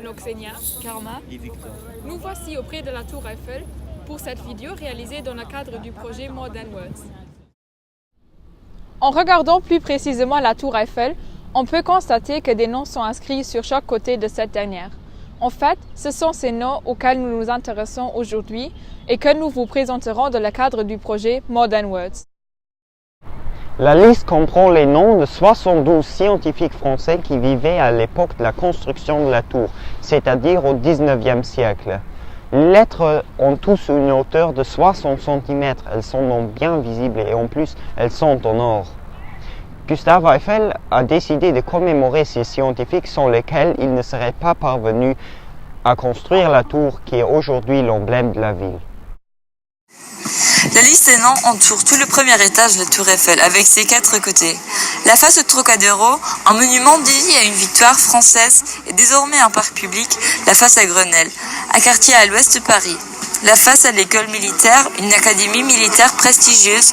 prénoms Xenia, Karma et Victor. Nous voici auprès de la Tour Eiffel pour cette vidéo réalisée dans le cadre du projet More Than Words. En regardant plus précisément la Tour Eiffel, on peut constater que des noms sont inscrits sur chaque côté de cette dernière. En fait, ce sont ces noms auxquels nous nous intéressons aujourd'hui et que nous vous présenterons dans le cadre du projet More Than Words. La liste comprend les noms de 72 scientifiques français qui vivaient à l'époque de la construction de la tour, c'est-à-dire au 19e siècle. Les lettres ont tous une hauteur de 60 cm, elles sont donc bien visibles et en plus elles sont en or. Gustave Eiffel a décidé de commémorer ces scientifiques sans lesquels il ne serait pas parvenu à construire la tour qui est aujourd'hui l'emblème de la ville. La liste des noms entoure tout le premier étage de la Tour Eiffel avec ses 4 côtés. La face Trocadéro, un monument dédié à une victoire française, est désormais un parc public, la face à Grenelle, un quartier à l'ouest de Paris. La face à l'école militaire, une académie militaire prestigieuse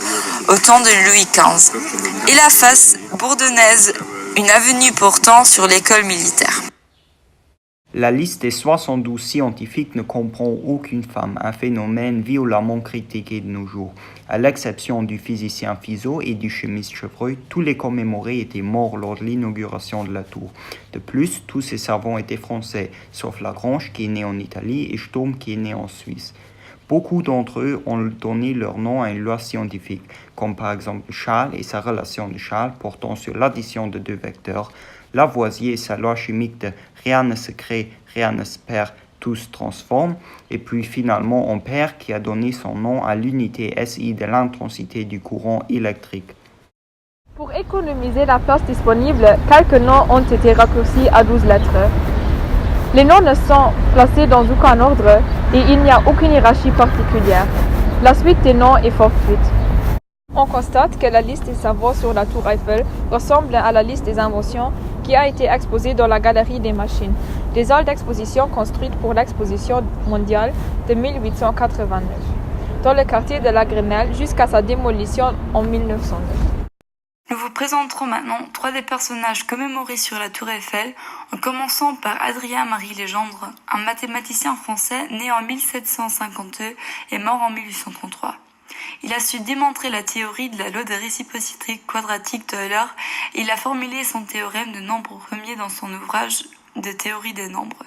au temps de Louis XV. Et la face bourdonnaise, une avenue portant sur l'école militaire. La liste des 72 scientifiques ne comprend aucune femme, un phénomène violemment critiqué de nos jours. À l'exception du physicien Fizeau et du chimiste Chevreul, tous les commémorés étaient morts lors de l'inauguration de la tour. De plus, tous ces savants étaient français, sauf Lagrange qui est né en Italie et Sturm qui est né en Suisse. Beaucoup d'entre eux ont donné leur nom à une loi scientifique, comme par exemple Charles et sa relation de Charles portant sur l'addition de 2 vecteurs, Lavoisier et sa loi chimique de rien ne se crée, rien ne se perd, tout se transforme, et puis finalement Ampère qui a donné son nom à l'unité SI de l'intensité du courant électrique. Pour économiser la place disponible, quelques noms ont été raccourcis à 12 lettres. Les noms ne sont placés dans aucun ordre et il n'y a aucune hiérarchie particulière. La suite des noms est fortuite. On constate que la liste des savants sur la Tour Eiffel ressemble à la liste des inventions qui a été exposée dans la Galerie des Machines, des halles d'exposition construites pour l'exposition mondiale de 1889, dans le quartier de la Grenelle jusqu'à sa démolition en 1909. Nous vous présenterons maintenant 3 des personnages commémorés sur la Tour Eiffel, en commençant par Adrien-Marie Legendre, un mathématicien français né en 1752 et mort en 1833. Il a su démontrer la théorie de la loi de réciprocité quadratique d'Euler et il a formulé son théorème de nombre premier dans son ouvrage de théorie des nombres.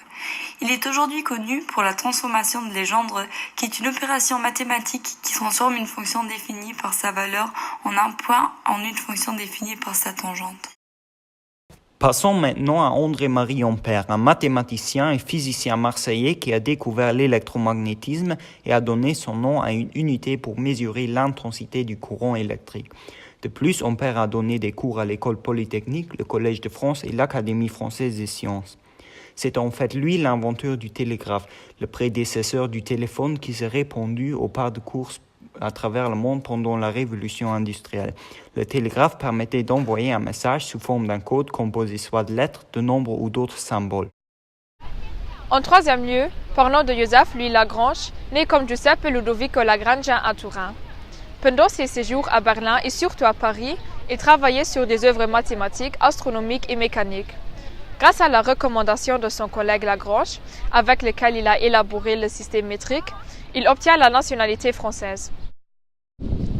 Il est aujourd'hui connu pour la transformation de Legendre, qui est une opération mathématique qui transforme une fonction définie par sa valeur en un point en une fonction définie par sa tangente. Passons maintenant à André-Marie Ampère, un mathématicien et physicien marseillais qui a découvert l'électromagnétisme et a donné son nom à une unité pour mesurer l'intensité du courant électrique. De plus, Ampère a donné des cours à l'école polytechnique, le Collège de France et l'Académie française des sciences. C'est en fait lui l'inventeur du télégraphe, le prédécesseur du téléphone qui s'est répandu au pas de course à travers le monde pendant la révolution industrielle. Le télégraphe permettait d'envoyer un message sous forme d'un code composé soit de lettres, de nombres ou d'autres symboles. En troisième lieu, parlons de Joseph Louis Lagrange, né comme Giuseppe Ludovico Lagrange à Turin. Pendant ses séjours à Berlin et surtout à Paris, il travaillait sur des œuvres mathématiques, astronomiques et mécaniques. Grâce à la recommandation de son collègue Lagrange, avec lequel il a élaboré le système métrique, il obtient la nationalité française.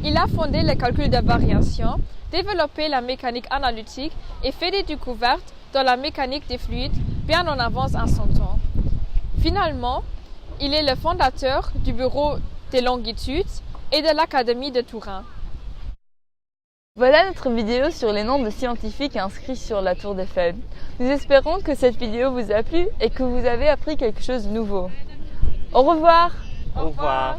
Il a fondé le calcul de variation, développé la mécanique analytique et fait des découvertes dans la mécanique des fluides bien en avance à son temps. Finalement, il est le fondateur du Bureau des longitudes et de l'Académie de Turin. Voilà notre vidéo sur les noms de scientifiques inscrits sur la Tour Eiffel. Nous espérons que cette vidéo vous a plu et que vous avez appris quelque chose de nouveau. Au revoir. Au revoir.